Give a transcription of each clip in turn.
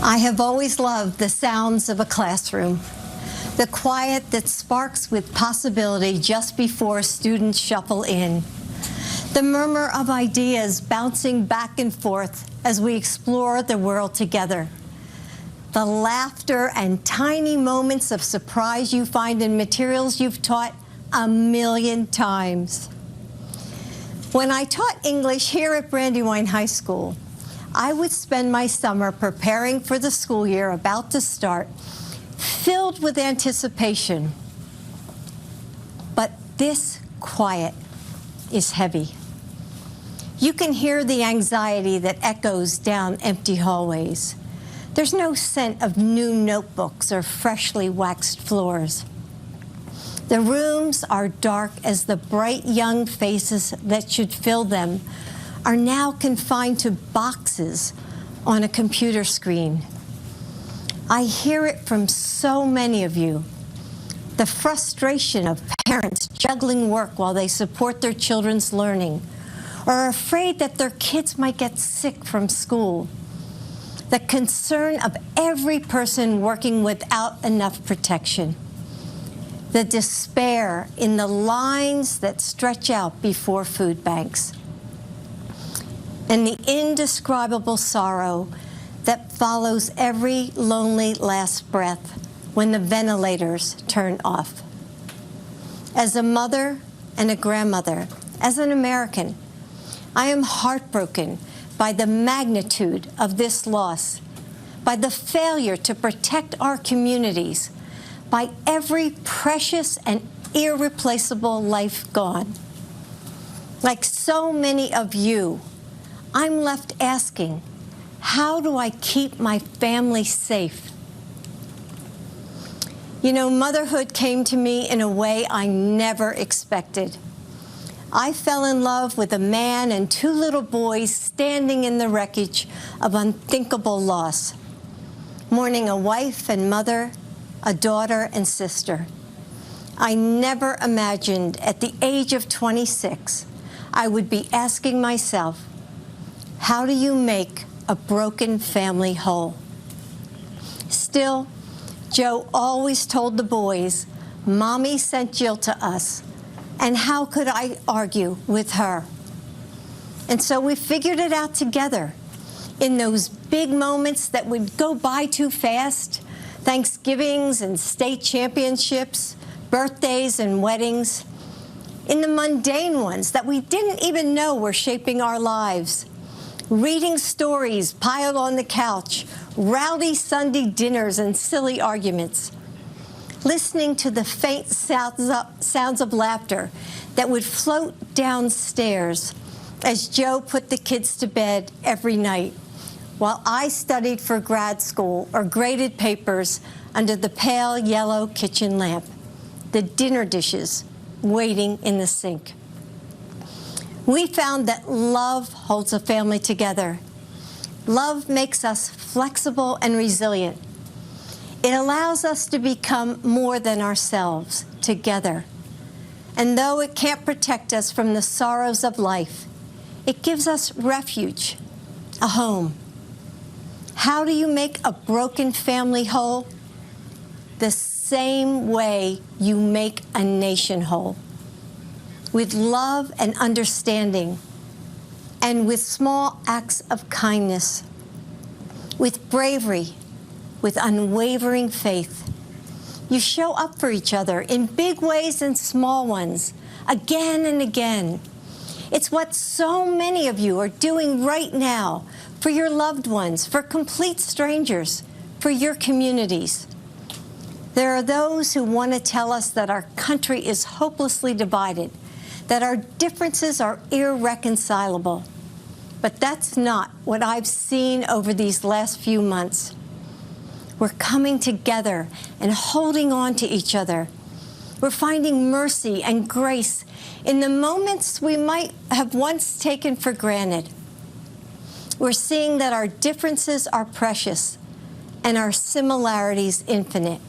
I have always loved the sounds of a classroom, the quiet that sparks with possibility just before students shuffle in, the murmur of ideas bouncing back and forth as we explore the world together, the laughter and tiny moments of surprise you find in materials you've taught a million times. When I taught English here at Brandywine High School, I would spend my summer preparing for the school year about to start, filled with anticipation. But this quiet is heavy. You can hear the anxiety that echoes down empty hallways. There's no scent of new notebooks or freshly waxed floors. The rooms are dark as the bright young faces that should fill them are now confined to boxes on a computer screen. I hear it from so many of you. The frustration of parents juggling work while they support their children's learning, or are afraid that their kids might get sick from school. The concern of every person working without enough protection. The despair in the lines that stretch out before food banks. And the indescribable sorrow that follows every lonely last breath when the ventilators turn off. As a mother and a grandmother, as an American, I am heartbroken by the magnitude of this loss, by the failure to protect our communities, by every precious and irreplaceable life gone. Like so many of you, I'm left asking, how do I keep my family safe? You know, motherhood came to me in a way I never expected. I fell in love with a man and two little boys standing in the wreckage of unthinkable loss, mourning a wife and mother, a daughter and sister. I never imagined at the age of 26 I would be asking myself, how do you make a broken family whole? Still, Joe always told the boys, Mommy sent Jill to us, and how could I argue with her? And so we figured it out together in those big moments that would go by too fast, Thanksgivings and state championships, birthdays and weddings, in the mundane ones that we didn't even know were shaping our lives. Reading stories piled on the couch, rowdy Sunday dinners and silly arguments. Listening to the faint sounds of laughter that would float downstairs as Joe put the kids to bed every night, while I studied for grad school or graded papers under the pale yellow kitchen lamp, the dinner dishes waiting in the sink. We found that love holds a family together. Love makes us flexible and resilient. It allows us to become more than ourselves together. And though it can't protect us from the sorrows of life, it gives us refuge, a home. How do you make a broken family whole? The same way you make a nation whole. With love and understanding, and with small acts of kindness, with bravery, with unwavering faith. You show up for each other in big ways and small ones, again and again. It's what so many of you are doing right now for your loved ones, for complete strangers, for your communities. There are those who want to tell us that our country is hopelessly divided, that our differences are irreconcilable. But that's not what I've seen over these last few months. We're coming together and holding on to each other. We're finding mercy and grace in the moments we might have once taken for granted. We're seeing that our differences are precious and our similarities infinite.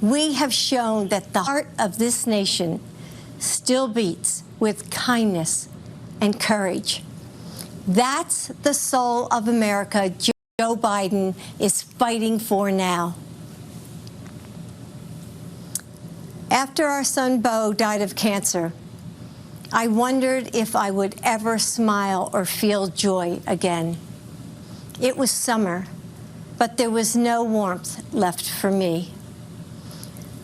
We have shown that the heart of this nation still beats with kindness and courage. That's the soul of America. Joe Biden is fighting for now. After our son Beau died of cancer, I wondered if I would ever smile or feel joy again. It was summer, but there was no warmth left for me.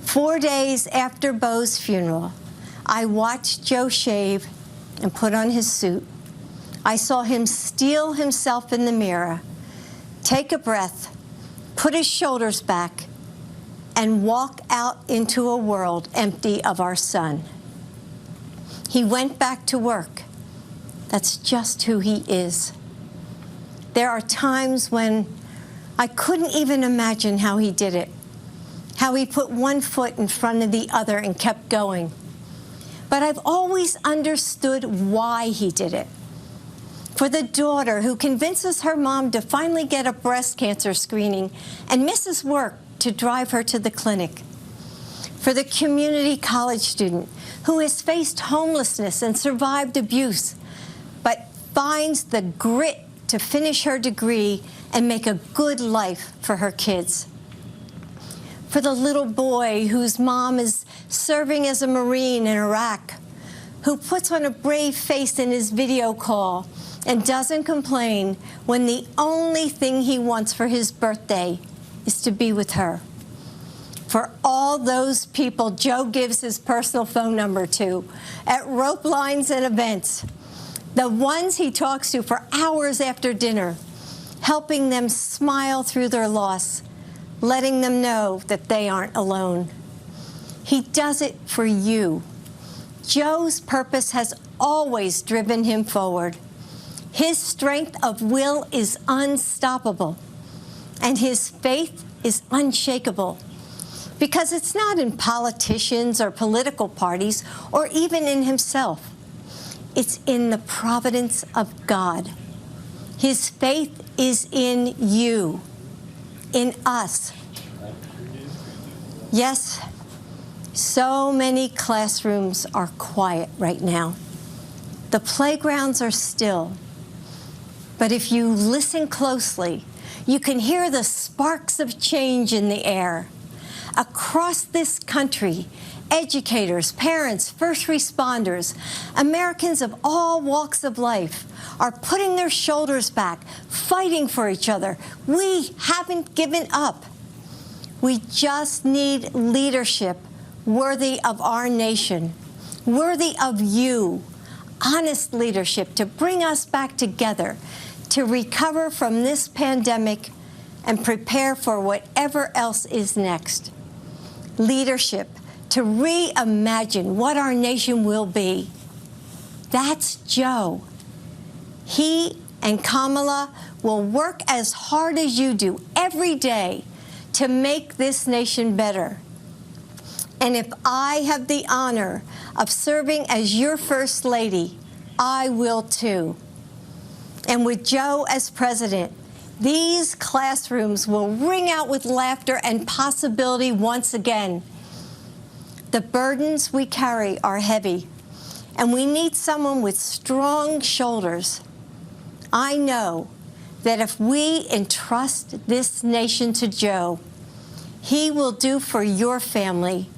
4 days after Beau's funeral, I watched Joe shave and put on his suit. I saw him steel himself in the mirror, take a breath, put his shoulders back, and walk out into a world empty of our son. He went back to work. That's just who he is. There are times when I couldn't even imagine how he did it, how he put one foot in front of the other and kept going. But I've always understood why he did it. For the daughter who convinces her mom to finally get a breast cancer screening and misses work to drive her to the clinic. For the community college student who has faced homelessness and survived abuse, but finds the grit to finish her degree and make a good life for her kids. For the little boy whose mom is serving as a Marine in Iraq, who puts on a brave face in his video call and doesn't complain when the only thing he wants for his birthday is to be with her. For all those people Joe gives his personal phone number to at rope lines and events, the ones he talks to for hours after dinner, helping them smile through their loss, letting them know that they aren't alone. He does it for you. Joe's purpose has always driven him forward. His strength of will is unstoppable, and his faith is unshakable. Because it's not in politicians or political parties or even in himself. It's in the providence of God. His faith is in you, in us. Yes, so many classrooms are quiet right now. The playgrounds are still. But if you listen closely, you can hear the sparks of change in the air. Across this country, educators, parents, first responders, Americans of all walks of life are putting their shoulders back, fighting for each other. We haven't given up. We just need leadership worthy of our nation, worthy of you, honest leadership to bring us back together, to recover from this pandemic and prepare for whatever else is next. Leadership to reimagine what our nation will be. That's Joe. He and Kamala will work as hard as you do every day to make this nation better. And if I have the honor of serving as your First Lady, I will too. And with Joe as president, these classrooms will ring out with laughter and possibility once again. The burdens we carry are heavy, and we need someone with strong shoulders. I know that if we entrust this nation to Joe, he will do for your family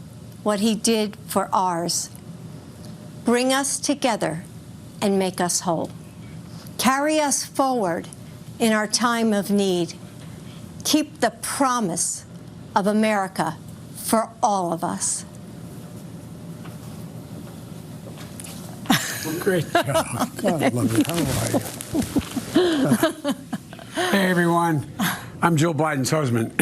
what he did for ours. Bring us together and make us whole. Carry us forward in our time of need. Keep the promise of America for all of us. Great job. God, I love it. How are you? Hey, everyone. I'm Joe Biden's husband.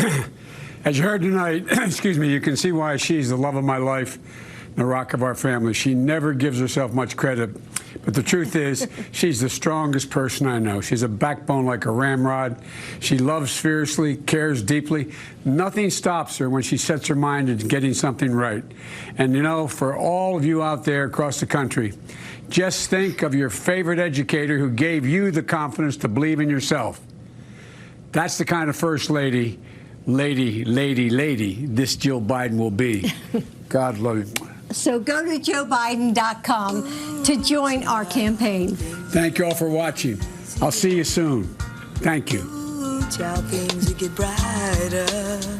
As you heard tonight, excuse me, you can see why she's the love of my life, the rock of our family. She never gives herself much credit. But the truth is, she's the strongest person I know. She's a backbone like a ramrod. She loves fiercely, cares deeply. Nothing stops her when she sets her mind into getting something right. And, you know, for all of you out there across the country, just think of your favorite educator who gave you the confidence to believe in yourself. That's the kind of First Lady, this Jill Biden will be. God love you. So go to JoeBiden.com to join our campaign. Thank you all for watching. I'll see you soon. Thank you. watch how things would get brighter.